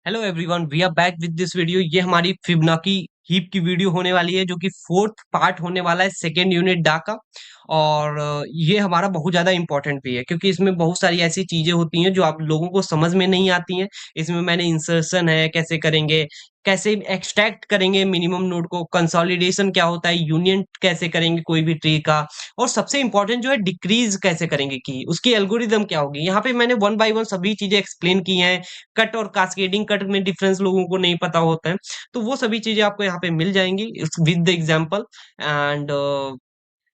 Hello everyone, we are back with this video. ये हमारी Fibonacci heap की video होने वाली है, जो कि फोर्थ पार्ट होने वाला है सेकेंड यूनिट डा का। और ये हमारा बहुत ज्यादा इंपॉर्टेंट भी है, क्योंकि इसमें बहुत सारी ऐसी चीजें होती हैं जो आप लोगों को समझ में नहीं आती हैं। इसमें मैंने इंसर्शन है कैसे करेंगे, कैसे एक्सट्रैक्ट करेंगे मिनिमम नोड को, कंसोलिडेशन क्या होता है, यूनियन कैसे करेंगे कोई भी ट्री का, और सबसे इंपॉर्टेंट जो है डिक्रीज कैसे करेंगे की उसकी एल्गोरिदम क्या होगी। यहाँ पे मैंने वन बाय वन सभी चीजें एक्सप्लेन की हैं। कट और कास्केडिंग कट में डिफरेंस लोगों को नहीं पता होता है, तो वो सभी चीजें आपको यहाँ पे मिल जाएंगी विद द एग्जांपल। एंड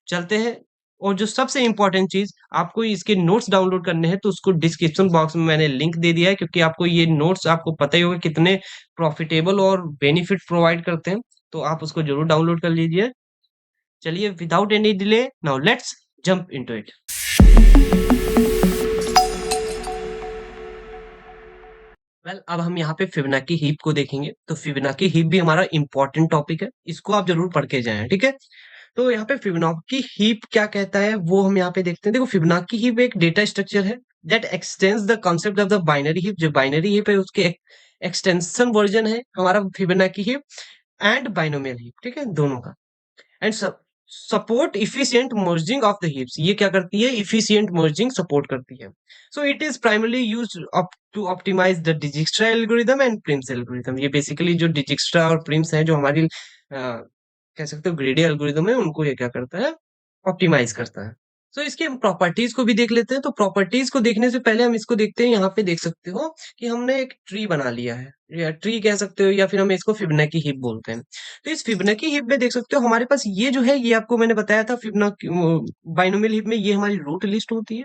चलते हैं। और जो सबसे इंपॉर्टेंट चीज, आपको इसके नोट्स डाउनलोड करने हैं तो उसको डिस्क्रिप्शन बॉक्स में मैंने लिंक दे दिया है, क्योंकि आपको ये नोट्स आपको पता ही होगा कितने प्रॉफिटेबल और बेनिफिट प्रोवाइड करते हैं। तो आप उसको जरूर डाउनलोड कर लीजिए। चलिए, without any delay, now let's jump into it. अब हम यहाँ पे फिबोनाची हीप को देखेंगे। तो फिबोनाची हीप भी हमारा इंपॉर्टेंट टॉपिक है, इसको आप जरूर पढ़ के जाएं, ठीक है। तो यहाँ पे फिबोनाची हीप क्या कहता है वो हम यहाँ पे देखते हैं। देखो, फिबोनाची हीप एक डेटा स्ट्रक्चर है that extends the concept of the binary heap. जो बाइनरी हीप है उसके एक्सटेंशन वर्जन है हमारा Fibonacci heap and binomial heap, ठीक है, दोनों का। And support efficient merging of the heaps. ये क्या करती है? इफिशिएंट मर्जिंग सपोर्ट करती है। So it is primarily used to optimise the Dijkstra algorithm and Prim's algorithm. ये बेसिकली जो डिजिक्स्ट्रा और प्रिम्स है, जो हमारी कह सकते हो ग्रेडी एल्गोरिदम है, उनको ये क्या करता है? ऑप्टिमाइज करता है। तो इसकी हम प्रॉपर्टीज को भी देख लेते हैं। तो प्रॉपर्टीज को देखने से पहले हम इसको देखते हैं। यहाँ पे देख सकते हो कि हमने एक ट्री बना लिया है, या ट्री कह सकते हो, या फिर हम इसको फिबोनाची हीप बोलते हैं। तो इस फिबोनाची हीप में देख सकते हो हमारे पास ये जो है, ये आपको मैंने बताया था फिबोनाची बाइनोमियल हीप में ये हमारी रूट लिस्ट होती है।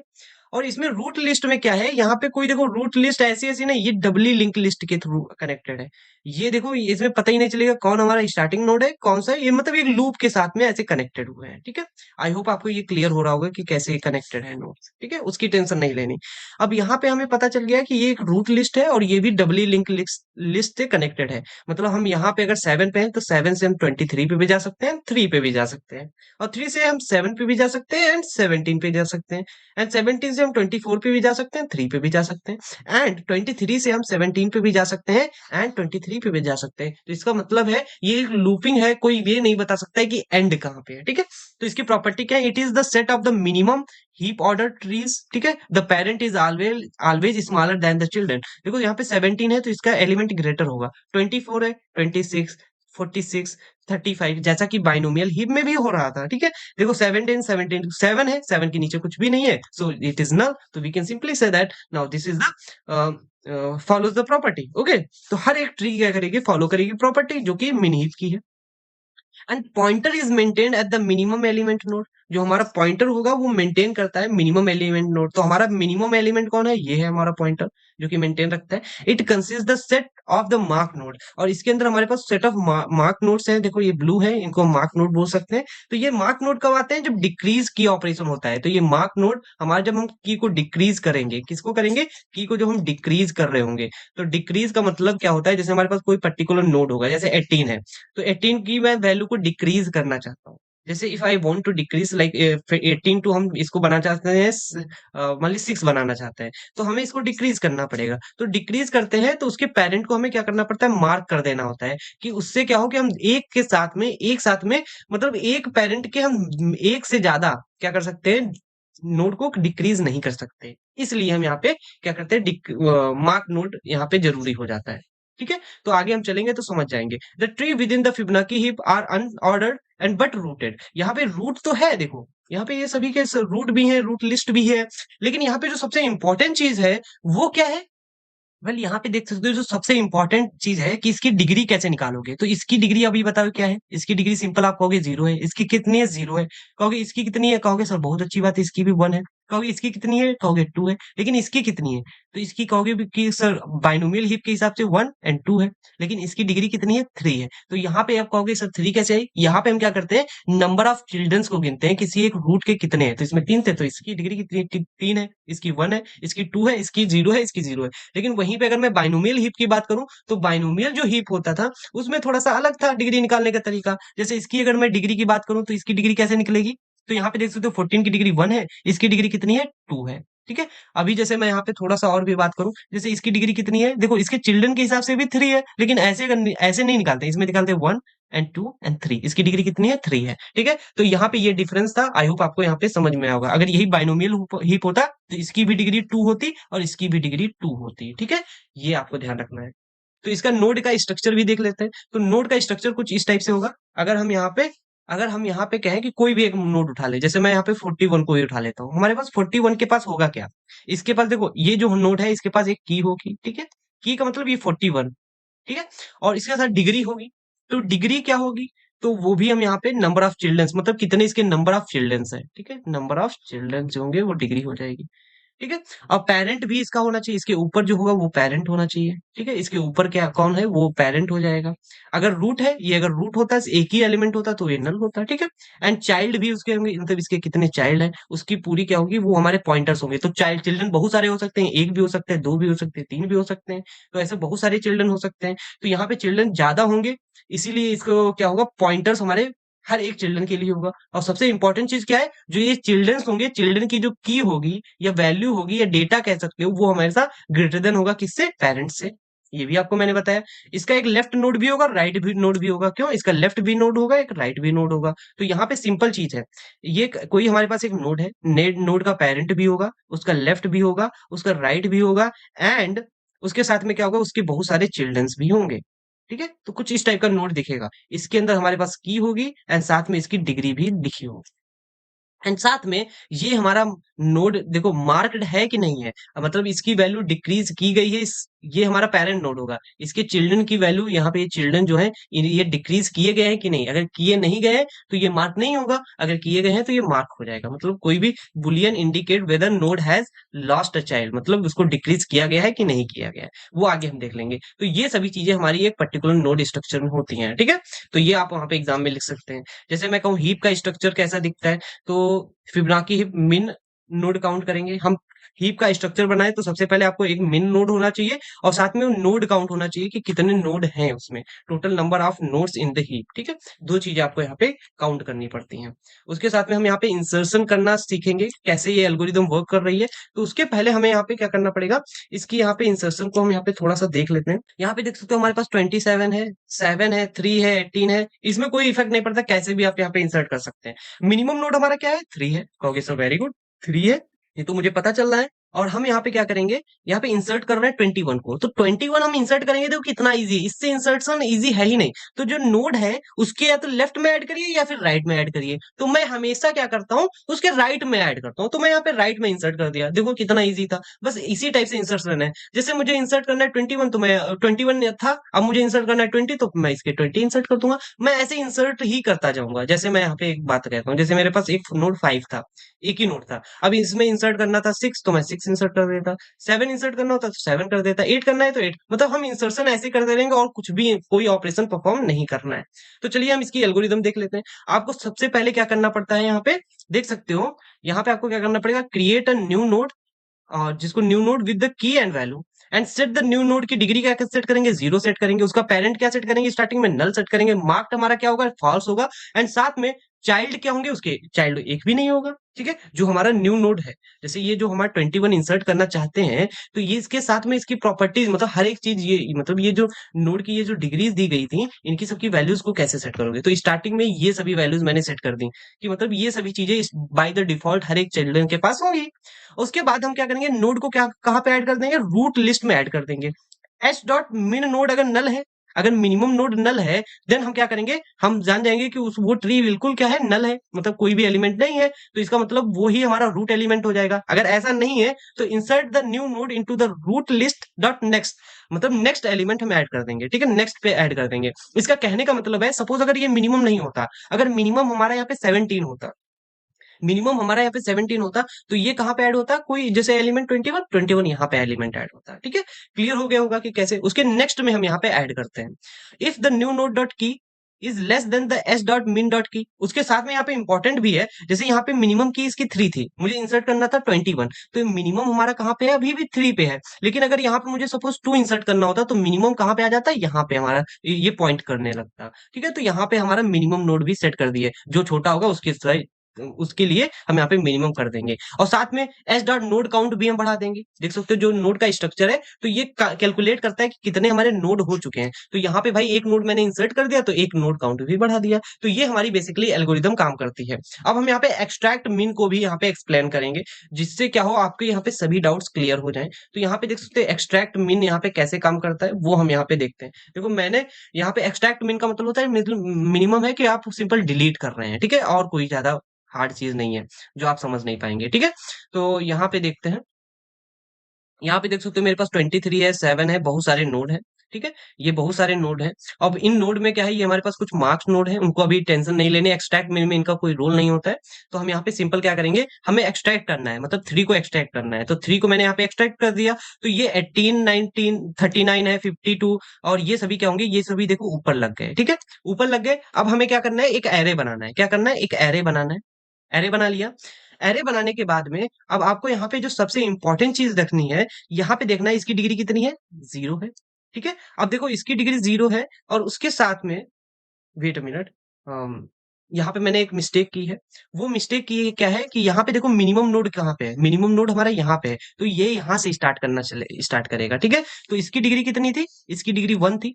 और इसमें रूट लिस्ट में क्या है, यहाँ पे कोई देखो रूट लिस्ट ऐसी ऐसी नहीं, ये डबली लिंक लिस्ट के थ्रू कनेक्टेड है। ये देखो, इसमें पता ही नहीं चलेगा कौन हमारा स्टार्टिंग नोड है, कौन सा है। ये मतलब एक लूप के साथ में ऐसे कनेक्टेड हुए हैं, ठीक है। आई होप आपको ये क्लियर हो रहा होगा कि कैसे कनेक्टेड है नोड्स, ठीक है, उसकी टेंशन नहीं लेनी। अब यहाँ पे हमें पता चल गया कि ये एक रूट लिस्ट है और ये भी डबली लिंक लिस्ट से कनेक्टेड है। मतलब हम यहाँ पे अगर 7 पे हैं तो 7 से हम 23 पे भी जा सकते हैं, 3 पे भी जा सकते हैं। और 3 से हम 7 पे भी जा सकते हैं एंड 17 पे जा सकते हैं। एंड 17 से हम 24 पे भी जा सकते हैं, 3 पे भी जा सकते हैं। एंड 23 से हम 17 पे भी जा सकते हैं एंड 23 पे भी जा सकते हैं। तो इसका मतलब है ये एक लूपिंग है, कोई ये नहीं बता सकता है कि एंड कहाँ पे है, ठीक है। तो इसकी प्रॉपर्टी क्या है? It is the set of the minimum heap order trees, ठीक है। The parent is always always smaller than the children. देखो, यहाँ पे 17 है तो इसका एलिमेंट ग्रेटर होगा। 24 है, 26, 46, 35, जैसा कि बाइनोमियल हीप में भी हो रहा था, ठीक है। देखो, 17 17 7 है, 7 के नीचे कुछ भी नहीं है, सो इट इज नल। तो we can simply say that now this is the follows the property, okay. तो हर एक ट्री क्या करेगी? फॉलो करेगी प्रॉपर्टी जो कि मिन हीप की है। And pointer is maintained at the minimum element node. जो हमारा पॉइंटर होगा वो मेंटेन करता है मिनिमम एलिमेंट नोड। तो हमारा मिनिमम एलिमेंट कौन है? ये है हमारा पॉइंटर, जो कि मेंटेन रखता है। It consist the set of the mark node. और इसके अंदर हमारे पास सेट ऑफ मार्क नोड्स हैं। देखो, ये ब्लू है, इनको मार्क नोड बोल सकते हैं। तो ये मार्क नोड कब आते हैं? जब डिक्रीज की ऑपरेशन होता है। तो ये मार्क नोड हमारा, जब हम की को डिक्रीज करेंगे, किसको करेंगे? की को जब हम डिक्रीज कर रहे होंगे। तो डिक्रीज का मतलब क्या होता है? जैसे हमारे पास कोई पर्टिकुलर नोड होगा, जैसे 18 है, तो 18 की मैं वैल्यू को डिक्रीज करना चाहता हूँ। जैसे if I want to decrease like 18 to, हम इसको बनाना चाहते हैं, मान ली 6 बनाना चाहते हैं, तो हमें इसको डिक्रीज करना पड़ेगा। तो डिक्रीज करते हैं तो उसके पेरेंट को हमें क्या करना पड़ता है? मार्क कर देना होता है, कि उससे क्या हो कि हम एक साथ में मतलब एक पेरेंट के हम एक से ज्यादा क्या कर सकते हैं? नोड को डिक्रीज नहीं कर सकते। इसलिए हम यहाँ पे क्या करते हैं? मार्क नोड यहाँ पे जरूरी हो जाता है, ठीक है। तो आगे हम चलेंगे तो समझ जाएंगे। The tree within the Fibonacci heap are unordered and but rooted. यहाँ पे रूट तो है, देखो यहाँ पे ये सभी के रूट भी है, रूट लिस्ट भी है। लेकिन यहाँ पे जो सबसे इंपॉर्टेंट चीज है वो क्या है? यहाँ पे देख सकते हो, जो सबसे इंपॉर्टेंट चीज है कि इसकी डिग्री कैसे निकालोगे। तो इसकी डिग्री अभी बताओ क्या है? इसकी डिग्री सिंपल, आप कहोगे 0 है। इसकी कितनी है? 0 है। कहोगे इसकी कितनी है? कहोगे सर बहुत अच्छी बात है, इसकी भी 1 है। कहोगे इसकी कितनी है? कहोगे 2 है। लेकिन इसकी कितनी है? तो इसकी कहोगे भी कि सर बाइनोमियल हीप के हिसाब से 1 एंड 2 है। लेकिन इसकी डिग्री कितनी है? 3 है। तो यहाँ पे आप कहोगे सर 3 कैसे आई? यहाँ पे हम क्या करते हैं? नंबर ऑफ चिल्ड्रंस को गिनते हैं, किसी एक रूट के कितने हैं। तो इसमें 3 थे, तो इसकी डिग्री कितनी? 3 है। इसकी 1 है, इसकी 2 है, इसकी 0 है, इसकी 0 है। लेकिन वहीं पे अगर मैं बाइनोमियल हीप की बात करूं, तो बाइनोमियल जो हीप होता था उसमें थोड़ा सा अलग था डिग्री निकालने का तरीका। जैसे इसकी अगर मैं डिग्री की बात करूं तो इसकी डिग्री कैसे निकलेगी? तो यहाँ पे देख सकते हो 14 की डिग्री 1 है, इसकी डिग्री कितनी है? 2 है। ठीक है। अभी जैसे मैं यहाँ पे थोड़ा सा और भी बात करूं, जैसे इसकी डिग्री कितनी है, देखो इसके चिल्ड्रन के हिसाब से भी 3 है, लेकिन ऐसे नहीं निकालते, इसमें निकालते 1 एंड 2 एंड 3। इसकी डिग्री कितनी है, 3 है। ठीक है, तो यहाँ पे ये डिफरेंस था। आई होप आपको यहाँ पे समझ में आया होगा। अगर यही बाइनोमियल हीप होता तो इसकी भी डिग्री 2 होती और इसकी भी डिग्री 2 होती। ठीक है, ये आपको ध्यान रखना है। तो इसका नोड का स्ट्रक्चर भी देख लेते हैं। तो नोड का स्ट्रक्चर कुछ इस टाइप से होगा। अगर हम यहाँ पे अगर हम यहाँ पे कहें कि कोई भी एक नोड उठा ले, जैसे मैं यहाँ पे 41 को ही उठा लेता हूँ, हमारे पास 41 के पास होगा क्या, इसके पास देखो ये जो नोड है इसके पास एक की होगी। ठीक है, की का मतलब ये 41। ठीक है, और इसके साथ डिग्री होगी। तो डिग्री क्या होगी, तो वो भी हम यहाँ पे नंबर ऑफ चिल्ड्रंस, मतलब कितने इसके नंबर ऑफ चिल्ड्रंस है। ठीक है, नंबर ऑफ चिल्ड्रंस जो होंगे वो डिग्री हो जाएगी। ठीक है, और पेरेंट भी इसका होना चाहिए, इसके ऊपर जो होगा वो पेरेंट होना चाहिए। ठीक है, इसके ऊपर क्या कौन है, वो पेरेंट हो जाएगा। अगर रूट है, ये अगर रूट होता है, एक ही एलिमेंट होता तो ये नल होता। ठीक है, एंड चाइल्ड भी उसके होंगे, मतलब इसके कितने चाइल्ड है उसकी पूरी क्या होगी, वो हमारे पॉइंटर्स होंगे। तो चाइल्ड चिल्ड्रन बहुत सारे हो सकते हैं, एक भी हो सकते हैं, दो भी हो सकते हैं, तीन भी हो सकते हैं। तो ऐसे बहुत सारे चिल्ड्रन हो सकते हैं। तो यहाँ पे चिल्ड्रन ज्यादा होंगे, इसीलिए इसको क्या होगा, पॉइंटर्स हमारे हर एक चिल्ड्रन के लिए होगा। और सबसे इंपॉर्टेंट चीज क्या है, जो ये चिल्ड्रंस होंगे, चिल्ड्रन की जो की होगी या वैल्यू होगी या डेटा कह सकते हो, वो हमारे साथ ग्रेटर देन होगा किससे, पेरेंट्स से। ये भी आपको मैंने बताया। इसका एक लेफ्ट नोड भी होगा, राइट भी नोड भी होगा। क्यों, इसका लेफ्ट भी नोड होगा, एक राइट भी नोड होगा। तो यहाँ पे सिंपल चीज है, ये कोई हमारे पास एक नोड है, नेट नोड का पेरेंट भी होगा, उसका लेफ्ट भी होगा, उसका राइट भी होगा, एंड उसके साथ में क्या होगा, उसके बहुत सारे चिल्ड्रंस भी होंगे। ठीक है, तो कुछ इस टाइप का नोड दिखेगा। इसके अंदर हमारे पास की होगी एंड साथ में इसकी डिग्री भी लिखी होगी। एंड साथ में ये हमारा नोड देखो मार्क्ड है कि नहीं है, मतलब इसकी वैल्यू डिक्रीज की गई है, ये हमारा पेरेंट नोड होगा। इसके चिल्ड्रन की वैल्यू यहाँ पे, ये चिल्ड्रन जो है ये डिक्रीज किए गए हैं कि नहीं, अगर किए नहीं गए हैं तो ये मार्क नहीं होगा, अगर किए गए हैं तो ये मार्क हो जाएगा। मतलब कोई भी boolean indicate whether node has lost a child, मतलब उसको डिक्रीज किया गया है कि नहीं किया गया है, वो आगे हम देख लेंगे। तो ये सभी चीजें हमारी एक पर्टिकुलर नोड स्ट्रक्चर में होती हैं। ठीक है, तो ये आप वहां पे एग्जाम में लिख सकते हैं। जैसे मैं कहूँ हीप का स्ट्रक्चर कैसा दिखता है, तो फिबोनाची हीप मिन नोड काउंट करेंगे हम। हीप का स्ट्रक्चर बनाए तो सबसे पहले आपको एक मिन नोड होना चाहिए और साथ में नोड काउंट होना चाहिए कि कितने नोड हैं उसमें, total number of nodes in the heap. ठीक है, दो चीजें आपको यहाँ पे काउंट करनी पड़ती हैं। उसके साथ में हम यहाँ पे इंसर्शन करना सीखेंगे, कैसे ये एल्गोरिदम वर्क कर रही है। तो उसके पहले हमें यहाँ पे क्या करना पड़ेगा, इसकी यहाँ पे इंसर्शन को हम यहाँ पे थोड़ा सा देख लेते हैं। यहाँ पे देख सकते हो हमारे पास 27 है, 7 है, 3 है, 18 है। इसमें कोई इफेक्ट नहीं पड़ता, कैसे भी आप यहाँ पे इंसर्ट कर सकते हैं। मिनिमम नोड हमारा क्या है, 3 है। कहोगे सर वेरी गुड, 3 है, ये तो मुझे पता चल रहा है। और हम यहाँ पे क्या करेंगे, यहाँ पे इंसर्ट कर रहे हैं 21 को, तो 21 हम इंसर्ट करेंगे, देखो कितना इजी है, इससे इंसर्शन इजी है ही नहीं। तो जो नोड है उसके या तो लेफ्ट में ऐड करिए या फिर राइट में ऐड करिए। तो मैं हमेशा क्या करता हूँ, उसके राइट में ऐड करता हूँ। तो मैं यहाँ पे राइट में इंसर्ट कर दिया, देखो कितना इजी था। बस इसी टाइप से इंसर्शन है। जैसे मुझे इंसर्ट करना है 21, तो मैं 21 था, अब मुझे इंसर्ट करना है 20, तो मैं इसके 20 इंसर्ट कर दूंगा। मैं ऐसे इंसर्ट ही करता जाऊंगा। जैसे मैं यहाँ पे एक बात कहता हूँ, जैसे मेरे पास एक नोड 5 था, एक ही नोड था। अब इसमें इंसर्ट करना था 6, तो मैं 6 इंसर्ट कर देता। 7 इंसर्ट करना होता तो 7 कर देता। 8 करना है तो 8, मतलब हम इंसर्शन ऐसे करते रहेंगे और कुछ भी कोई ऑपरेशन परफॉर्म नहीं करना है। तो चलिए हम इसकी एल्गोरिदम देख लेते हैं। आपको सबसे पहले क्या करना पड़ता है, यहाँ पे देख सकते हो, यहाँ पे आपको क्या करना पड़ेगा, क्रिएट अ न्यू नोड, और जिसको new node with the key and value, and set the new node की डिग्री क्या सेट करेंगे, 0 सेट करेंगे। उसका पेरेंट क्या सेट करेंगे, स्टार्टिंग में नल सेट करेंगे। मार्क्ड हमारा क्या होगा, फॉल्स होगा। एंड साथ में चाइल्ड क्या होंगे, उसके चाइल्ड एक भी नहीं होगा। ठीक है, जो हमारा न्यू नोड है, जैसे ये जो हमारा 21 इंसर्ट करना चाहते हैं, तो ये इसके साथ में इसकी प्रॉपर्टीज, मतलब हर एक चीज, ये मतलब ये जो नोड की ये जो डिग्रीज दी गई थी, इनकी सबकी वैल्यूज को कैसे सेट करोगे। तो स्टार्टिंग में ये सभी वैल्यूज मैंने सेट कर दी, कि मतलब ये सभी चीजें बाय द डिफॉल्ट हर एक चिल्ड्रन के पास होंगी। उसके बाद हम क्या करेंगे, नोड को क्या कहाँ पे ऐड कर देंगे, रूट लिस्ट में ऐड कर देंगे। एच डॉट मिन नोड अगर नल है, अगर मिनिमम नोड नल है, देन हम क्या करेंगे, हम जान जाएंगे कि उस वो ट्री बिल्कुल क्या है, नल है, मतलब कोई भी एलिमेंट नहीं है। तो इसका मतलब वो ही हमारा रूट एलिमेंट हो जाएगा। अगर ऐसा नहीं है तो insert the new node into the root list dot next, मतलब नेक्स्ट एलिमेंट हम ऐड कर देंगे। ठीक है, नेक्स्ट पे ऐड कर देंगे। इसका कहने का मतलब है, सपोज अगर ये मिनिमम नहीं होता, अगर मिनिमम हमारा यहाँ पे 17 होता, मिनिमम हमारा यहाँ पे 17 होता, तो ये कहाँ पे ऐड होता, कोई जैसे एलिमेंट 21, 21 यहाँ पे एलिमेंट ऐड होता है। ठीक है, क्लियर हो गया होगा कि कैसे। उसके नेक्स्ट में हम यहाँ पे ऐड करते हैं, if the new node dot key is less than the S dot min dot key. उसके साथ में यहाँ पे इंपॉर्टेंट भी है, जैसे यहाँ पे मिनिमम की इसकी 3 थी, मुझे इंसर्ट करना था 21, तो मिनिमम हमारा कहाँ पे है, अभी भी 3 पे है। लेकिन अगर यहाँ पे मुझे सपोज 2 इंसर्ट करना होता, तो मिनिमम कहाँ पे आ जाता है, यहाँ पे हमारा ये पॉइंट करने लगता। ठीक है, तो यहाँ पे हमारा मिनिमम नोड भी सेट कर दिए, जो छोटा होगा उसके उसके लिए हम यहाँ पे मिनिमम कर देंगे। और साथ में एस डॉट नोड काउंट भी हम बढ़ा देंगे। देख सकते हो जो नोड का स्ट्रक्चर है, तो ये कैलकुलेट करता है कि कितने हमारे नोड हो चुके हैं। तो यहाँ पे भाई एक नोड मैंने इंसर्ट कर दिया, तो एक नोड काउंट भी बढ़ा दिया। तो ये हमारी बेसिकली एल्गोरिदम काम करती है। अब हम यहाँ पे एक्सट्रैक्ट मीन को भी यहाँ पे एक्सप्लेन करेंगे, जिससे क्या हो आपके यहाँ पे सभी डाउट्स क्लियर हो जाएं। तो यहाँ पे देख सकते हैं एक्सट्रैक्ट मीन यहाँ पे कैसे काम करता है, वो हम यहाँ पे देखते हैं। देखो मैंने यहाँ पे एक्सट्रैक्ट मीन का मतलब होता है मिनिमम है कि आप सिंपल डिलीट कर रहे हैं, ठीक है, और कोई ज्यादा हार्ड चीज नहीं है जो आप समझ नहीं पाएंगे, ठीक है। तो यहाँ पे देखते हैं, यहाँ पे देख सकते हो मेरे पास 23 है, 7 है, बहुत सारे नोड है, ठीक है। ये बहुत सारे नोड हैं। अब इन नोड में क्या है, ये हमारे पास कुछ मार्क्स नोड है, उनको अभी टेंशन नहीं लेने, एक्सट्रैक्ट में इनका कोई रोल नहीं होता है। तो हम यहाँ पे सिंपल क्या करेंगे, हमें एक्सट्रैक्ट करना है, मतलब 3 को एक्सट्रैक्ट करना है। तो 3 को मैंने यहाँ पे एक्सट्रैक्ट कर दिया। तो ये 18, 19, 39 है, 52, और ये सभी क्या होंगे, ये सभी देखो ऊपर लग गए, ठीक है, ऊपर लग गए। अब हमें क्या करना है, एक एरे बनाना है। क्या करना है, एक एरे बनाना है। एरे बना लिया। एरे बनाने के बाद में अब आपको यहाँ पे जो सबसे इंपॉर्टेंट चीज रखनी है, यहाँ पे देखना है इसकी डिग्री कितनी है, 0 है, ठीक है। अब देखो इसकी डिग्री 0 है, और उसके साथ में वेट अ मिनट, यहाँ पे मैंने एक मिस्टेक की है। वो मिस्टेक की क्या है कि यहाँ पे देखो मिनिमम नोड कहाँ पे है, मिनिमम नोड हमारा यहाँ पे है। तो ये यहाँ से स्टार्ट करेगा, ठीक है। तो इसकी डिग्री कितनी थी, इसकी डिग्री 1 थी,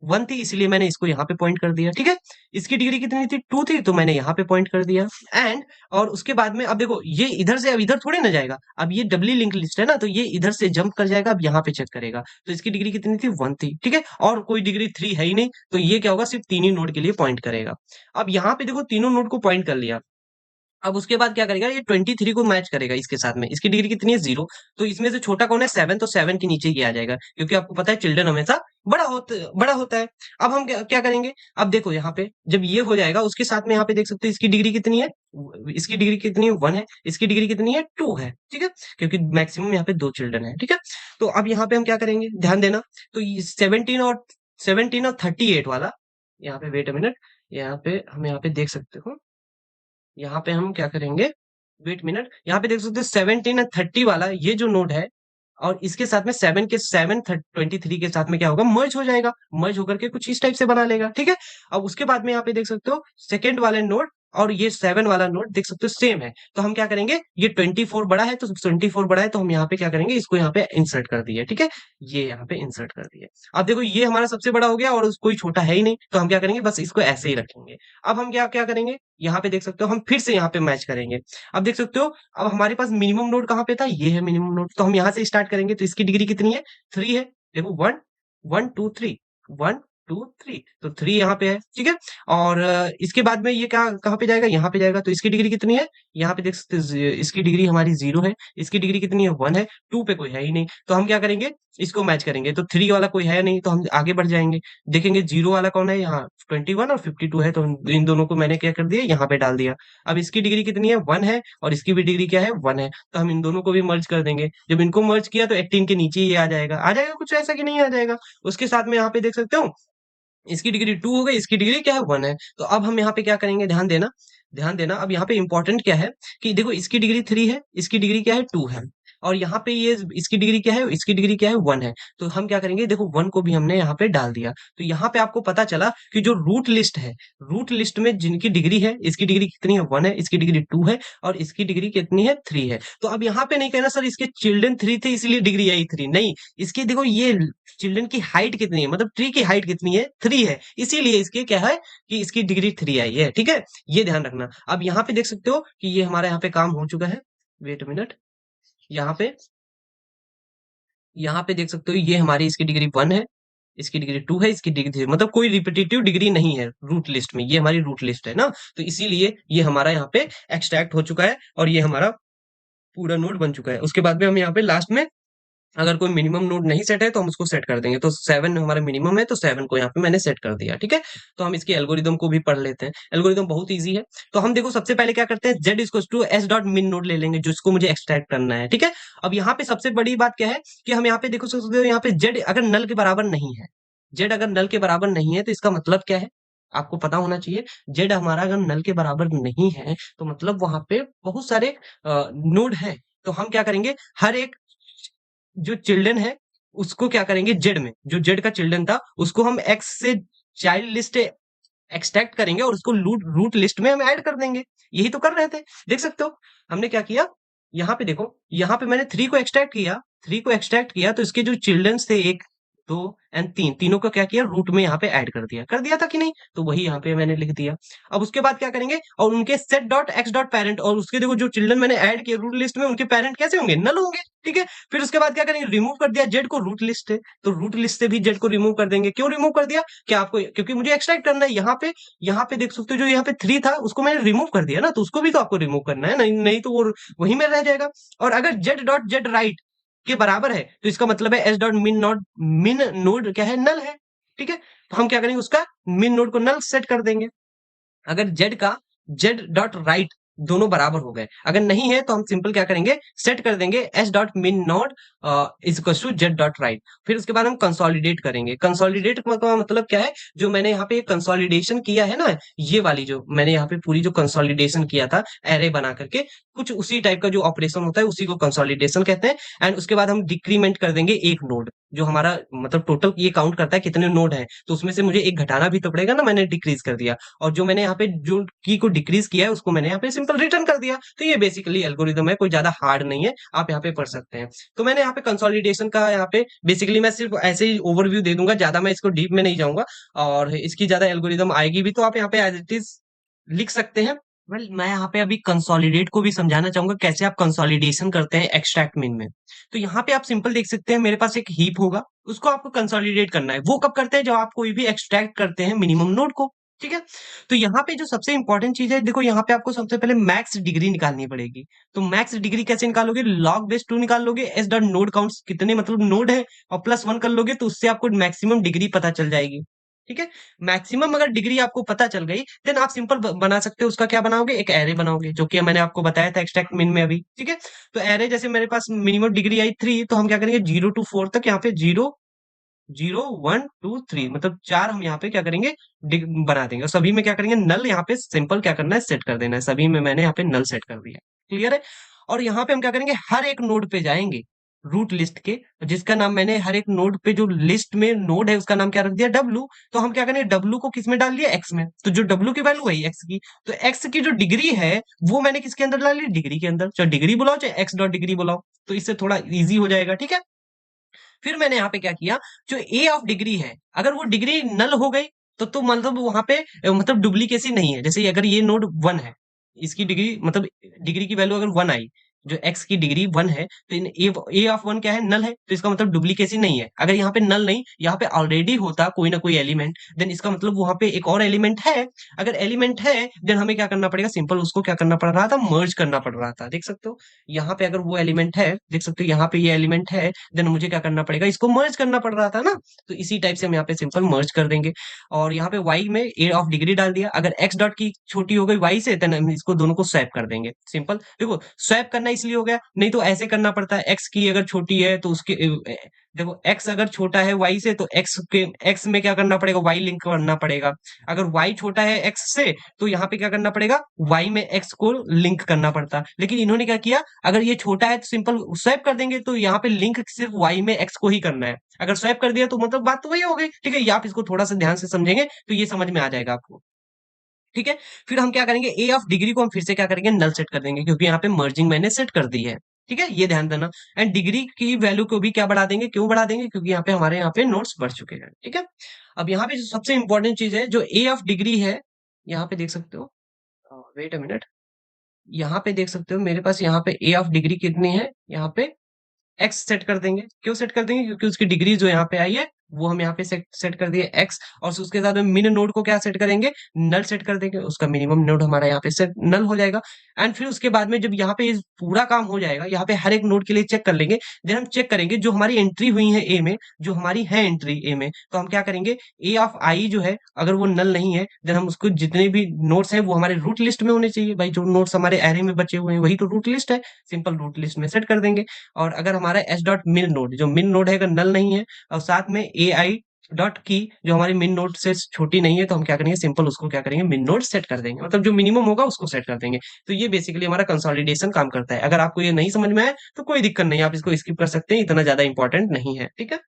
1 थी, इसलिए मैंने इसको यहाँ पे पॉइंट कर दिया, ठीक है। इसकी डिग्री कितनी थी, 2 थी, तो मैंने यहाँ पे पॉइंट कर दिया। एंड और उसके बाद में अब देखो ये इधर से अब इधर थोड़े ना जाएगा, अब ये डबली लिंक लिस्ट है ना, तो ये इधर से जंप कर जाएगा, अब यहाँ पे चेक करेगा। तो इसकी डिग्री कितनी थी, 1 थी, ठीक है, और कोई डिग्री 3 है ही नहीं, तो ये क्या होगा, सिर्फ तीन ही नोड के लिए पॉइंट करेगा। अब यहाँ पे देखो तीनों नोड को पॉइंट कर लिया। अब उसके बाद क्या करेगा, ये 23 को मैच करेगा इसके साथ में, इसकी डिग्री कितनी है, 0। तो इसमें से छोटा कौन है, 7, तो 7 के नीचे ये आ जाएगा, क्योंकि आपको पता है चिल्ड्रन हमेशा बड़ा होता है। अब हम क्या करेंगे, अब देखो यहाँ पे जब ये हो जाएगा, उसके साथ में यहाँ पे देख सकते हो इसकी डिग्री कितनी है, इसकी डिग्री कितनी है, 1 है, इसकी डिग्री कितनी है, 2 है, ठीक है, क्योंकि मैक्सिमम यहाँ पे 2 चिल्ड्रन है, ठीक है। तो अब यहाँ पे हम क्या करेंगे, ध्यान देना। तो 17 और 38 वाला, यहाँ पे वेट अ मिनट, यहाँ पे हम यहाँ पे देख सकते हो, यहाँ पे हम क्या करेंगे, वेट मिनट, यहाँ पे देख सकते हो 17 और 30 वाला ये जो नोड है, और इसके साथ में 23 के साथ में क्या होगा, मर्ज हो जाएगा, मर्ज होकर के कुछ इस टाइप से बना लेगा, ठीक है। अब उसके बाद में यहाँ पे देख सकते हो सेकंड वाले नोड और ये 7 वाला नोड देख सकते हो सेम है। तो हम क्या करेंगे, ये 24 बड़ा है, तो 24 बड़ा है, तो हम यहाँ पे क्या करेंगे, इसको यहाँ पे इंसर्ट कर दिए, ठीक है, ये यहाँ पे इंसर्ट कर दिए। अब देखो ये हमारा सबसे बड़ा हो गया, और कोई छोटा है ही नहीं, तो हम क्या करेंगे, बस इसको ऐसे ही रखेंगे। अब हम क्या क्या करेंगे, यहाँ पे देख सकते हो हम फिर से यहाँ पे मैच करेंगे। अब देख सकते हो, अब हमारे पास मिनिमम नोड कहाँ पे था, ये है मिनिमम नोड, तो हम यहाँ से स्टार्ट करेंगे। तो इसकी डिग्री कितनी है, 3 है। देखो 1, 1 2 3, 1 2 3, तो 3 यहाँ पे है, ठीक है। और इसके बाद में ये क्या कहाँ पे जाएगा, यहाँ पे जाएगा। तो इसकी डिग्री कितनी है, यहाँ पे देख सकते हो इसकी डिग्री हमारी 0 है, इसकी डिग्री कितनी है, 1 है, 2 पे कोई है ही नहीं, तो हम क्या करेंगे, इसको मैच करेंगे। तो 3 वाला कोई है नहीं, तो हम आगे बढ़ जाएंगे, देखेंगे 0 वाला कौन है, यहाँ 21 और 52 है, तो इन दोनों को मैंने क्या कर दिया, यहाँ पे डाल दिया। अब इसकी डिग्री कितनी है, 1 है, और इसकी भी डिग्री क्या है, 1 है, तो हम इन दोनों को भी मर्ज कर देंगे। जब इनको मर्ज किया तो 18 के नीचे ही आ जाएगा कुछ ऐसा कि नहीं आ जाएगा। उसके साथ में यहाँ पे देख सकते हो इसकी डिग्री 2 हो गई, इसकी डिग्री क्या है, 1 है। तो अब हम यहाँ पे क्या करेंगे, ध्यान देना। अब यहाँ पे इंपॉर्टेंट क्या है कि देखो इसकी डिग्री 3 है, इसकी डिग्री क्या है, 2 है, और यहाँ पे ये इसकी डिग्री क्या है, इसकी डिग्री क्या है, 1 है। तो हम क्या करेंगे, देखो 1 को भी हमने यहाँ पे डाल दिया। तो यहाँ पे आपको पता चला कि जो रूट लिस्ट है, रूट लिस्ट में जिनकी डिग्री है, इसकी डिग्री कितनी है, 1 है, इसकी डिग्री 2 है, और इसकी डिग्री कितनी है, 3 है। तो अब यहाँ पे नहीं कहना सर इसके चिल्ड्रन 3 थे इसलिए डिग्री आई 3, नहीं, इसकी देखो ये चिल्ड्रन की हाइट कितनी है, मतलब ट्री की हाइट कितनी है, 3 है, इसीलिए इसकी क्या है कि इसकी डिग्री 3 आई है, ठीक है। ये ध्यान रखना। अब यहाँ पे देख सकते हो कि ये हमारा यहाँ पे काम हो चुका है। वेट मिनट, यहाँ पे देख सकते हो ये हमारी इसकी डिग्री 1 है, इसकी डिग्री 2 है, इसकी डिग्री 3, मतलब कोई रिपीटेटिव डिग्री नहीं है रूट लिस्ट में, ये हमारी रूट लिस्ट है ना, तो इसीलिए ये हमारा यहाँ पे एक्सट्रैक्ट हो चुका है, और ये हमारा पूरा नोड बन चुका है। उसके बाद में हम यहाँ पे लास्ट में अगर कोई मिनिमम नोड नहीं सेट है तो हम उसको सेट कर देंगे। तो 7 हमारा मिनिमम है, तो 7 को यहाँ पे मैंने सेट कर दिया, ठीक है। तो हम इसके एल्गोरिदम को भी पढ़ लेते हैं। एल्गोरिदम बहुत ईजी है। तो हम देखो सबसे पहले क्या करते हैं, z equal to S dot min node ले लेंगे, जिसको मुझे एक्सट्रैक्ट करना है, ठीक है। अब यहाँ पे सबसे बड़ी बात क्या है कि हम यहाँ पे देखो सकते हो, यहाँ पे z अगर नल के बराबर नहीं है, z अगर नल के बराबर नहीं है, तो इसका मतलब क्या है, आपको पता होना चाहिए। z हमारा अगर नल के बराबर नहीं है, तो मतलब वहां पे बहुत सारे नोड है। तो हम क्या करेंगे, हर एक जो चिल्ड्रन है उसको क्या करेंगे, जेड में जो जेड का चिल्ड्रन था उसको हम एक्स से चाइल्ड लिस्ट एक्सट्रैक्ट करेंगे और उसको रूट लिस्ट में हम ऐड कर देंगे। यही तो कर रहे थे। देख सकते हो हमने क्या किया, यहाँ पे देखो, यहाँ पे मैंने 3 को एक्सट्रैक्ट किया, 3 को एक्सट्रैक्ट किया तो इसके जो चिल्ड्रंस थे 1, 2 एंड 3, तीनों को क्या किया, रूट में यहाँ पे ऐड कर दिया था कि नहीं? तो वही यहाँ पे मैंने लिख दिया। अब उसके बाद क्या करेंगे, और उनके set dot x dot parent, और उसके देखो जो चिल्ड्रन मैंने ऐड किए रूट लिस्ट में, उनके पेरेंट कैसे होंगे, नल होंगे। ठीक है, फिर उसके बाद क्या करेंगे, रिमूव कर दिया जेड को, रूट लिस्ट है तो रूट लिस्ट से भी जेड को रिमूव कर देंगे। क्यों रिमूव कर दिया, क्या आपको, क्योंकि मुझे एक्सट्रैक्ट करना है। यहाँ पे देख सकते हो जो यहाँ पे 3 था उसको मैंने रिमूव कर दिया ना, तो उसको भी तो आपको रिमूव करना है, नहीं नहीं तो वो वहीं में रह जाएगा। और अगर जेड डॉट जेड राइट के बराबर है तो इसका मतलब है एस डॉट मिन नोड क्या है, नल है। ठीक है, तो हम क्या करेंगे, उसका मिन नोड को नल सेट कर देंगे। अगर जेड का जेड डॉट राइट दोनों बराबर हो गए, अगर नहीं है तो हम सिंपल क्या करेंगे, सेट कर देंगे S dot min node is equal to Z dot right. फिर उसके बाद हम कंसोलिडेट करेंगे। कंसोलिडेट का मतलब क्या है, जो मैंने यहाँ पे कंसोलिडेशन किया है ना, ये वाली जो मैंने यहाँ पे पूरी जो कंसोलिडेशन किया था एरे बना करके, कुछ उसी टाइप का जो ऑपरेशन होता है उसी को कंसोलिडेशन कहते हैं। एंड उसके बाद हम डिक्रीमेंट कर देंगे एक नोड, जो हमारा मतलब टोटल ये काउंट करता है कितने नोड है, तो उसमें से मुझे एक घटाना भी तो पड़ेगा ना, मैंने डिक्रीज कर दिया। और जो मैंने यहाँ पे जो की को डिक्रीज किया है उसको मैंने यहाँ पे सिंपल रिटर्न कर दिया। तो ये बेसिकली एल्गोरिदम है, कोई ज्यादा हार्ड नहीं है, आप यहाँ पे पढ़ सकते हैं। तो मैंने यहाँ पे कंसोलिडेशन का यहाँ पे बेसिकली मैं सिर्फ ऐसे ही ओवरव्यू दे दूंगा, ज्यादा मैं इसको डीप में नहीं जाऊंगा। और इसकी ज्यादा एल्गोरिदम आएगी भी तो आप यहाँ पे एज इट इज लिख सकते हैं। वेल मैं यहाँ पे अभी कंसोलिडेट को भी समझाना चाहूंगा, कैसे आप कंसोलिडेशन करते हैं एक्सट्रैक्ट मिन में। तो यहाँ पे आप सिंपल देख सकते हैं, मेरे पास एक हीप होगा, उसको आपको कंसोलिडेट करना है। वो कब करते हैं, जब आप कोई भी एक्सट्रैक्ट करते हैं मिनिमम नोड को। ठीक है, तो यहाँ पे जो सबसे इंपॉर्टेंट चीज है, देखो यहाँ पे आपको सबसे पहले मैक्स डिग्री निकालनी पड़ेगी। तो मैक्स डिग्री कैसे निकालोगे, लॉग बेस 2 निकाल लोगे, एस डॉट नोड काउंट कितने मतलब नोड है और +1 कर लोगे, तो उससे आपको मैक्सिमम डिग्री पता चल जाएगी। ठीक है, मैक्सिमम अगर डिग्री आपको पता चल गई, देन आप सिंपल बना सकते हो। उसका क्या बनाओगे, एक एरे बनाओगे, जो कि मैंने आपको बताया था एक्सट्रैक्ट मिन में अभी। ठीक है, तो एरे जैसे मेरे पास मिनिमम डिग्री आई 3, तो हम क्या करेंगे 0 to 4 तक यहाँ पे 0 0 1 2 3 मतलब 4 हम यहाँ पे क्या करेंगे, बना देंगे। और सभी में क्या करेंगे, नल यहाँ पे सिंपल क्या करना है, सेट कर देना है। सभी में मैंने यहाँ पे नल सेट कर दिया। क्लियर है। और यहाँ पे हम क्या करेंगे, हर एक नोड पे जाएंगे रूट लिस्ट के, जिसका नाम मैंने हर एक नोड पे जो लिस्ट में नोड है उसका नाम क्या रख दिया, डब्लू। तो हम क्या करेंगे, डब्लू को किस में डाल दिया, एक्स में। तो जो डब्लू की वैल्यू है एक्स की, तो एक्स की जो डिग्री है वो मैंने किसके अंदर डाल ली, डिग्री के अंदर। चाहे डिग्री बुलाओ चाहे एक्स डॉट डिग्री बुलाओ, तो इससे थोड़ा इजी हो जाएगा। ठीक है, फिर मैंने यहाँ पे क्या किया, जो ए ऑफ डिग्री है, अगर वो डिग्री नल हो गई तो मतलब वहां पे मतलब डुप्लीकेसी नहीं है। जैसे अगर ये नोड 1 है, इसकी डिग्री मतलब डिग्री की वैल्यू अगर 1 आई, जो एक्स की डिग्री 1 है, तो इन ए ऑफ 1 क्या है, नल है, तो इसका मतलब डुप्लीकेसी नहीं है। अगर यहाँ पे नल नहीं, यहाँ पे ऑलरेडी होता कोई ना कोई एलिमेंट, देन इसका मतलब वहां पे एक और एलिमेंट है। अगर एलिमेंट है, देन हमें क्या करना पड़ेगा, सिंपल उसको क्या करना पड़ रहा था, मर्ज करना पड़ रहा था। देख सकते हो यहाँ पे अगर वो एलिमेंट है, देख सकते हो यहाँ पे ये एलिमेंट है, देन मुझे क्या करना पड़ेगा, इसको मर्ज करना पड़ रहा था ना। तो इसी टाइप से हम यहाँ पे सिंपल मर्ज कर देंगे। और यहाँ पे y में ए ऑफ डिग्री डाल दिया, अगर x डॉट की छोटी हो गई y से, देन हम इसको दोनों को स्वैप कर देंगे। सिंपल देखो, स्वैप करना इसलिए हो गया, नहीं तो ऐसे करना पड़ता है, x की अगर छोटी है तो उसके देखो x अगर छोटा है y से, तो x में क्या करना पड़ेगा, y लिंक करना पड़ेगा। अगर y छोटा है x से, तो यहाँ पे क्या करना पड़ेगा, y में x को लिंक करना पड़ता। लेकिन इन्होंने क्या किया, अगर ये छोटा है तो सिंपल स्वैप कर देंगे, तो यहाँ पे लिंक सिर्फ y में x को ही करना है। अगर स्वैप कर दिया तो मतलब बात तो वही हो गई। ठीक है, ये आप इसको थोड़ा सा ध्यान से समझेंगे तो ये समझ में आ जाएगा आपको। ठीक है, फिर हम क्या करेंगे, ए ऑफ डिग्री को हम फिर से क्या करेंगे, नल सेट कर देंगे, क्योंकि यहाँ पे मर्जिंग मैंने सेट कर दी है। ठीक है, ये ध्यान देना। एंड डिग्री की वैल्यू को भी क्या बढ़ा देंगे, क्यों बढ़ा देंगे, क्योंकि यहाँ पे हमारे यहाँ पे नोट्स बढ़ चुके हैं। ठीक है, अब यहाँ पे जो सबसे इंपॉर्टेंट चीज है, जो ए ऑफ डिग्री है, यहाँ पे देख सकते हो, वेट अ मिनट, यहाँ पे देख सकते हो मेरे पास यहाँ पे ए ऑफ डिग्री कितनी है, यहाँ पे एक्स सेट कर देंगे। क्यों सेट कर देंगे, क्योंकि उसकी डिग्री जो यहाँ पे आई है वो हम यहाँ पे सेट कर दिए एक्स। और उसके साथ में मिन नोड को क्या सेट करेंगे, नल सेट कर देंगे। उसका मिनिमम नोड हमारा यहाँ पे सेट नल हो जाएगा। एंड फिर उसके बाद में जब यहाँ पे पूरा काम हो जाएगा, यहाँ पे हर एक नोड के लिए चेक कर लेंगे। देन हम चेक करेंगे जो हमारी एंट्री हुई है ए में, जो हमारी है एंट्री ए में, तो हम क्या करेंगे, ए ऑफ आई जो है अगर वो नल नहीं है, देन हम उसको जितने भी नोट्स हैं वो हमारे रूट लिस्ट में होने चाहिए। भाई जो नोट्स हमारे एरे में बचे हुए हैं वही तो रूट लिस्ट है, सिंपल रूट लिस्ट में सेट कर देंगे। और अगर हमारा एस डॉट मिन नोड, जो मिन नोड है अगर नल नहीं है, और साथ में ए आई डॉट की जो हमारी मिन नोड से छोटी नहीं है, तो हम क्या करेंगे, सिंपल उसको क्या करेंगे, मिन नोड सेट कर देंगे, मतलब जो मिनिमम होगा उसको सेट कर देंगे। तो ये बेसिकली हमारा कंसोलिडेशन काम करता है। अगर आपको ये नहीं समझ में आए तो कोई दिक्कत नहीं, आप इसको स्किप कर सकते हैं, इतना ज्यादा इंपॉर्टेंट नहीं है। ठीक है,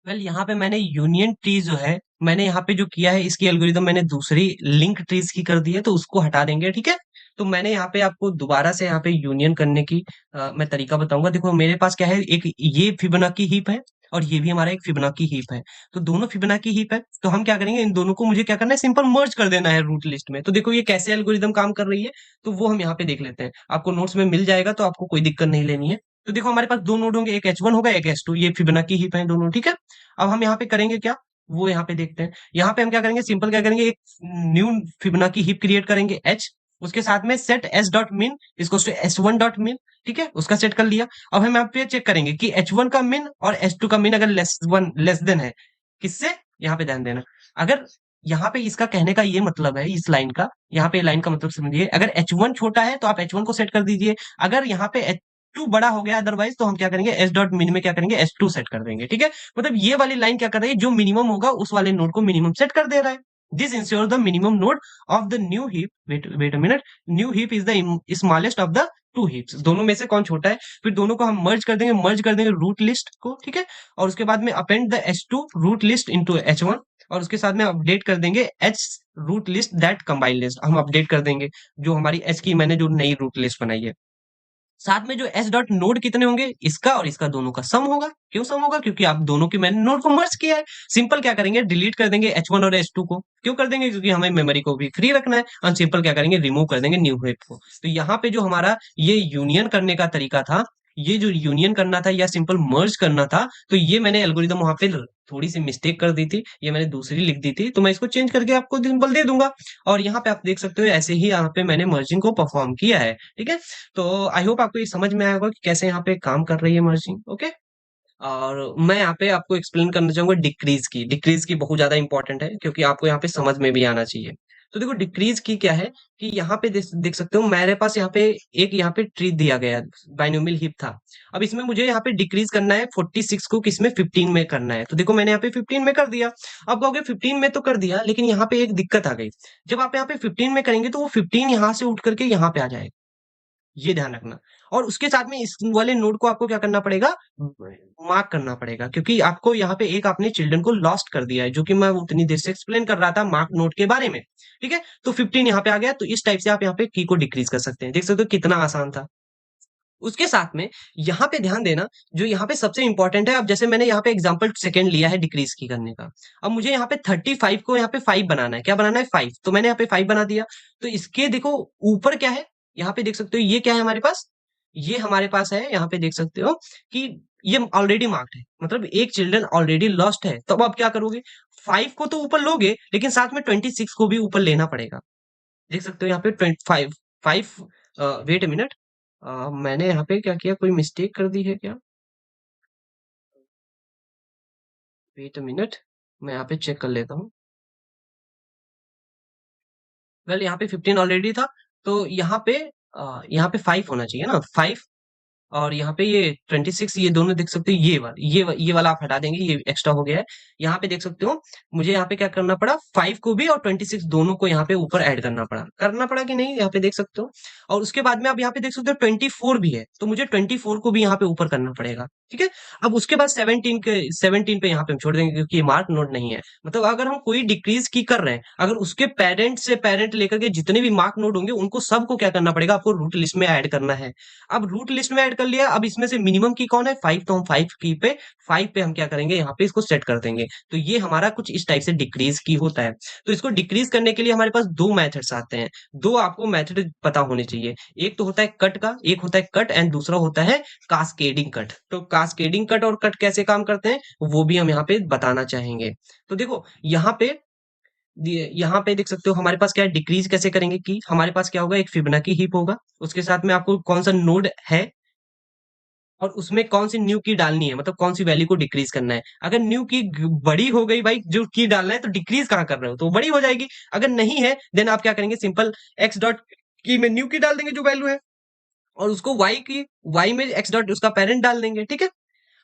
वेल यहाँ पे मैंने यूनियन ट्री जो है मैंने यहाँ पे जो किया है इसकी एल्गोरिदम मैंने दूसरी लिंक ट्रीज की कर दी है, तो उसको हटा देंगे, ठीक है। तो मैंने यहाँ पे आपको दोबारा से यहाँ पे यूनियन करने की मैं तरीका बताऊंगा। देखो मेरे पास क्या है, एक ये फिबोनाची हीप है और ये भी हमारा एक फिबोनाची हीप है। तो दोनों फिबोनाची हीप है, तो हम क्या करेंगे, इन दोनों को मुझे क्या करना है, सिंपल मर्ज कर देना है रूट लिस्ट में। तो देखो ये कैसे एल्गोरिदम काम कर रही है, तो वो हम यहाँ पे देख लेते हैं। आपको नोट्स में मिल जाएगा, तो आपको कोई दिक्कत नहीं लेनी है। तो देखो हमारे पास दो नोड होंगे, एक H1 होगा, एक H2, ये फिबोनाची हीप है दोनों, ठीक है। अब हम यहाँ पे करेंगे क्या, वो यहाँ पे देखते हैं। यहाँ पे हम क्या करेंगे, सिंपल क्या करेंगे, एक न्यू फिबोनाची हीप क्रिएट करेंगे H, उसके साथ में सेट S डॉट मिन इसको S1 डॉट मिन, ठीक है, उसका सेट कर लिया। अब हम यहाँ पे चेक करेंगे कि H1 का मिन और H2 का मिन अगर लेस देन है, किससे, यहाँ पे ध्यान देना। अगर यहाँ पे इसका कहने का ये मतलब है, इस लाइन का, यहाँ पे लाइन का मतलब समझिए, अगर H1 छोटा है तो आप H1 को सेट कर दीजिए। अगर यहाँ पे H2 बड़ा हो गया अदरवाइज, तो हम क्या करेंगे, S डॉट मिन में क्या करेंगे, H2 सेट कर देंगे, ठीक है। मतलब ये वाली लाइन क्या कर रही है, जो मिनिमम होगा उस वाले नोड को मिनिमम सेट कर दे रहा है। This ensure the minimum node of the new heap, wait a minute, new heap is the smallest of the two heaps. दोनों में से कौन छोटा है, फिर दोनों को हम मर्ज कर देंगे रूट लिस्ट को, ठीक है। और उसके बाद में append the H2 root list into H1, और उसके साथ में अपडेट कर देंगे H root list that combine list, हम अपडेट कर देंगे जो हमारी H की मैंने जो नई रूट लिस्ट बनाई है। साथ में जो एस डॉट नोड कितने होंगे, इसका और इसका दोनों का सम होगा। क्यों सम होगा, क्योंकि आप दोनों के मैंने नोड को मर्ज किया है। सिंपल क्या करेंगे, डिलीट कर देंगे H1 और H2 को। क्यों कर देंगे, क्योंकि हमें मेमोरी को भी फ्री रखना है। और सिंपल क्या करेंगे, रिमूव कर देंगे न्यू हेप को। तो यहाँ पे जो हमारा ये यूनियन करने का तरीका था, ये जो यूनियन करना था या सिंपल मर्ज करना था, तो ये मैंने एल्गोरिदम वहां पे थोड़ी सी मिस्टेक कर दी थी, ये मैंने दूसरी लिख दी थी, तो मैं इसको चेंज करके आपको सिंपल दे दूंगा। और यहाँ पे आप देख सकते हो ऐसे ही यहाँ पे मैंने मर्जिंग को परफॉर्म किया है, ठीक है। तो आई होप आपको ये समझ में आया होगा कि कैसे यहाँ पे काम कर रही है मर्जिंग, ओके। और मैं यहाँ पे आपको एक्सप्लेन करना चाहूंगा डिक्रीज की बहुत ज्यादा इंपॉर्टेंट है, क्योंकि आपको यहाँ पे समझ में भी आना चाहिए। तो देखो डिक्रीज की क्या है, कि यहाँ पे देख सकते हो मेरे पास यहाँ पे एक यहाँ पे ट्री दिया गया है, बाइनोमियल हीप था। अब इसमें मुझे यहाँ पे डिक्रीज करना है 46 को, किसमें, 15 में करना है। तो देखो मैंने यहाँ पे 15 में कर दिया। अब कहोगे 15 में तो कर दिया, लेकिन यहाँ पे एक दिक्कत आ गई। जब आप यहाँ पे 15 में करेंगे तो वो 15 यहाँ से उठ करके यहाँ पे आ जाएगा, ये ध्यान रखना। और उसके साथ में इस वाले नोड को आपको क्या करना पड़ेगा, मार्क करना पड़ेगा, क्योंकि आपको यहाँ पे एक आपने चिल्ड्रन को लॉस्ट कर दिया है, जो कि मैं उतनी देर से एक्सप्लेन कर रहा था मार्क नोड के बारे में, ठीक है। तो 15 यहाँ पे आ गया, तो इस टाइप से आप यहाँ पे की को डिक्रीज कर सकते हैं। देख सकते हो कितना आसान था। उसके साथ में यहाँ पे ध्यान देना, जो यहाँ पे सबसे इंपॉर्टेंट है। अब जैसे मैंने यहाँ पे एग्जांपल सेकंड लिया है डिक्रीज की करने का। अब मुझे यहाँ पे 35 को यहाँ पे 5 बनाना है। क्या बनाना है, 5। तो मैंने यहाँ पे 5 बना दिया। तो इसके देखो ऊपर क्या है, यहाँ पे देख सकते हो ये क्या है हमारे पास, ये हमारे पास है, यहाँ पे देख सकते हो कि ये ऑलरेडी मार्क्ड है, मतलब एक चिल्ड्रन ऑलरेडी लॉस्ट है। तो अब आप क्या करोगे, 5 को तो ऊपर लोगे, लेकिन साथ में 26 को भी ऊपर लेना पड़ेगा। देख सकते हो यहाँ पे 25 5, वेट अ मिनट, मैंने यहाँ पे क्या किया, कोई मिस्टेक कर दी है क्या, वेट अ मिनट, मैं यहाँ पे चेक कर लेता हूँ। वेल यहाँ पे 15 ऑलरेडी था, तो यहाँ पे 5 होना चाहिए ना, 5। और यहाँ पे ये 26, ये दोनों देख सकते हो, ये वाला आप हटा देंगे, ये एक्स्ट्रा हो गया है। यहाँ पे देख सकते हो मुझे यहाँ पे क्या करना पड़ा, 5 को भी और 26 दोनों को यहाँ पे ऊपर ऐड करना पड़ा कि नहीं, यहाँ पे देख सकते हो। और उसके बाद में आप यहाँ पे देख सकते हो 24 भी है, तो मुझे 24 को भी यहाँ पे ऊपर करना पड़ेगा, ठीक है। अब उसके बाद 17 पे यहाँ पे हम छोड़ देंगे, क्योंकि ये मार्क नोड नहीं है। मतलब अगर हम कोई डिक्रीज की कर रहे हैं, अगर उसके पेरेंट से पेरेंट लेकर के जितने भी मार्क नोड होंगे, उनको सबको क्या करना पड़ेगा, आपको रूट लिस्ट में ऐड करना है। अब रूट लिस्ट में ऐड कर लिया, अब इसमें से मिनिमम की कौन है, 5, तो हम 5 पे हम क्या करेंगे, यहाँ पे इसको सेट कर देंगे। तो ये हमारा कुछ इस टाइप से डिक्रीज की होता है। तो इसको डिक्रीज करने के लिए हमारे पास दो मेथड्स आते हैं। दो आपको मेथड पता होने चाहिए, एक तो होता है कट का, एक होता है कट एंड दूसरा होता है कास्केडिंग कट। तो कास्केडिंग कट और कट कैसे काम करते हैं, वो भी हम यहाँ पे बताना चाहेंगे। तो देखो यहाँ पे देख सकते हो हमारे पास क्या है, डिक्रीज कैसे करेंगे, कि हमारे पास क्या होगा, एक फिबोनाची हीप होगा, उसके साथ में आपको कौन सा नोड है और उसमें कौन सी न्यू की डालनी है, मतलब कौन सी वैल्यू को डिक्रीज करना है। अगर न्यू की बड़ी हो गई भाई, जो की डालना है, तो डिक्रीज कहाँ कर रहे हो, तो वो बड़ी हो जाएगी। अगर नहीं है, देन आप क्या करेंगे, सिंपल एक्स डॉट की में न्यू की डाल देंगे जो वैल्यू है, और उसको वाई में एक्स डॉट उसका पेरेंट डाल देंगे, ठीक है।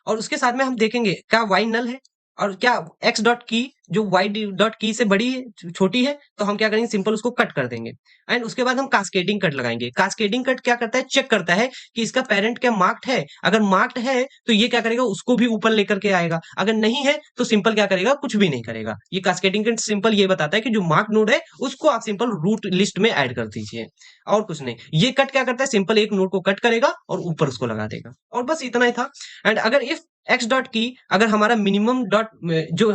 और उसके साथ में हम देखेंगे क्या वाई नल है, और क्या एक्स डॉट की जो वाई डॉट की से बड़ी है, छोटी है, तो हम क्या करेंगे, सिंपल उसको कट कर देंगे। एंड उसके बाद हम कास्केडिंग कट लगाएंगे। कास्केडिंग कट क्या करता है, चेक करता है कि इसका पेरेंट क्या मार्क्ड है। अगर मार्क्ड है तो ये क्या करेगा, उसको भी ऊपर लेकर के आएगा। अगर नहीं है तो सिंपल क्या करेगा, कुछ भी नहीं करेगा। ये कास्केडिंग कट सिंपल ये बताता है कि जो मार्क नोड है उसको आप सिंपल रूट लिस्ट में ऐड कर दीजिए, और कुछ नहीं। ये कट क्या करता है, सिंपल एक नोड को कट करेगा और ऊपर उसको लगा देगा, और बस इतना ही था। एंड अगर इफ एक्स डॉट की, अगर हमारा मिनिमम डॉट जो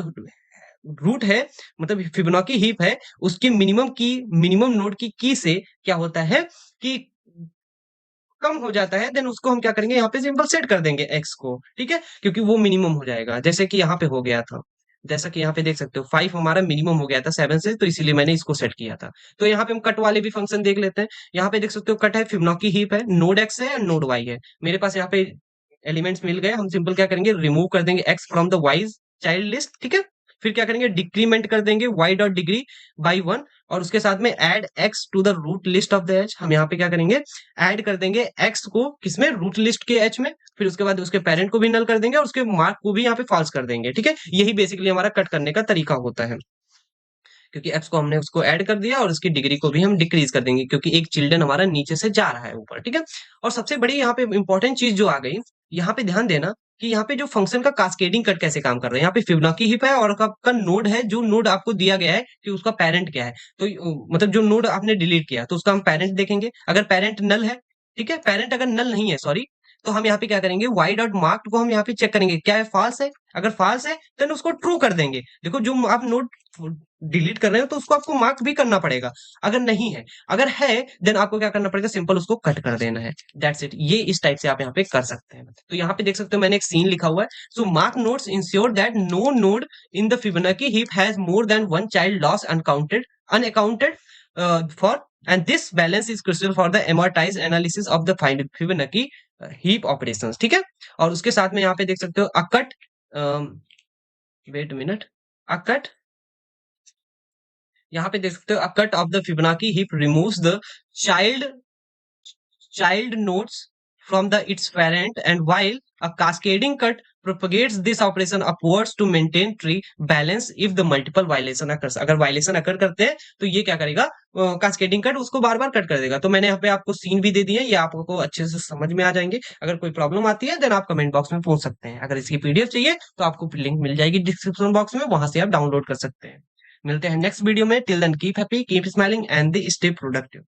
रूट है, मतलब फिबोनाची हीप है, उसकी मिनिमम की, मिनिमम नोड की से क्या होता है कि कम हो जाता है, देन उसको हम क्या करेंगे, यहाँ पे सिंपल सेट कर देंगे एक्स को, ठीक है, क्योंकि वो मिनिमम हो जाएगा। जैसे कि यहाँ पे हो गया था, जैसा कि यहाँ पे देख सकते हो 5 हमारा मिनिमम हो गया था 7 से, तो इसीलिए मैंने इसको सेट किया था। तो यहाँ पे हम कट वाले भी फंक्शन देख लेते हैं। यहाँ पे देख सकते हो कट है, फिबोनाची हीप है, नोड एक्स है और नोड वाई है। मेरे पास यहाँ पे एलिमेंट्स मिल गए, हम सिंपल क्या करेंगे, रिमूव कर देंगे x from the wise child list, ठीक है। फिर क्या करेंगे, डिक्रीमेंट कर देंगे y डॉट डिग्री बाई 1, और उसके साथ में add x to the root list of the edge. हम यहाँ पे क्या करेंगे, ऐड कर देंगे x को किसमें, रूट लिस्ट के h में। फिर उसके बाद उसके पेरेंट को भी नल कर देंगे और उसके मार्क को भी यहाँ पे फॉल्स कर देंगे, ठीक है। यही बेसिकली हमारा कट करने का तरीका होता है, क्योंकि x को हमने उसको ऐड कर दिया और उसकी डिग्री को भी हम डिक्रीज कर देंगे, क्योंकि एक चिल्ड्रन हमारा नीचे से जा रहा है ऊपर, ठीक है। और सबसे बड़ी यहाँ पे इंपॉर्टेंट चीज जो आ गई, यहाँ पे ध्यान देना कि यहाँ पे जो फंक्शन का कास्केडिंग कट कैसे काम कर रहा है। यहाँ पे फिबोनाची हीप है और आपका नोड है, जो नोड आपको दिया गया है कि उसका पेरेंट क्या है, तो मतलब जो नोड आपने डिलीट किया तो उसका हम पेरेंट देखेंगे। अगर पेरेंट नल है, ठीक है, पेरेंट अगर नल नहीं है, सॉरी, तो हम यहाँ पे क्या करेंगे, y डॉट मार्क को हम यहाँ पे चेक करेंगे क्या है, फॉल्स है। अगर फॉल्स है देन उसको ट्रू कर देंगे। देखो जो आप नोड डिलीट कर रहे हो तो उसको आपको मार्क भी करना पड़ेगा। अगर नहीं है, अगर है देन आपको क्या करना पड़ेगा, सिंपल उसको कट कर देना है, दैट्स इट। ये इस टाइप से आप यहाँ पे कर सकते हैं। तो यहाँ पे देख सकते हो मैंने एक सीन लिखा हुआ है, so mark nodes ensure that no node in the Fibonacci heap has more than one child loss unaccounted for, and this balance is crucial for the amortized analysis of the Fibonacci heap operations, ठीक है। और उसके साथ में यहाँ पे देख सकते हो अकट, वेट मिनट, अकट, यहाँ पे देख सकते हो a cut of the Fibonacci heap removes the child child nodes from the its parent, and while a cascading cut propagates this operation upwards to maintain tree balance if the multiple violation occurs। अगर violation अकर करते हैं तो ये क्या करेगा, cascading cut उसको बार बार cut कर देगा। तो मैंने यहाँ पे आपको सीन भी दे दिया है, ये आपको अच्छे से समझ में आ जाएंगे। अगर कोई प्रॉब्लम आती है देन आप कमेंट बॉक्स में पूछ सकते हैं। अगर इसकी पीडीएफ चाहिए तो आपको लिंक मिल जाएगी डिस्क्रिप्शन बॉक्स में, वहां से आप डाउनलोड कर सकते हैं। मिलते हैं नेक्स्ट वीडियो में। Till then keep happy, keep smiling and stay productive.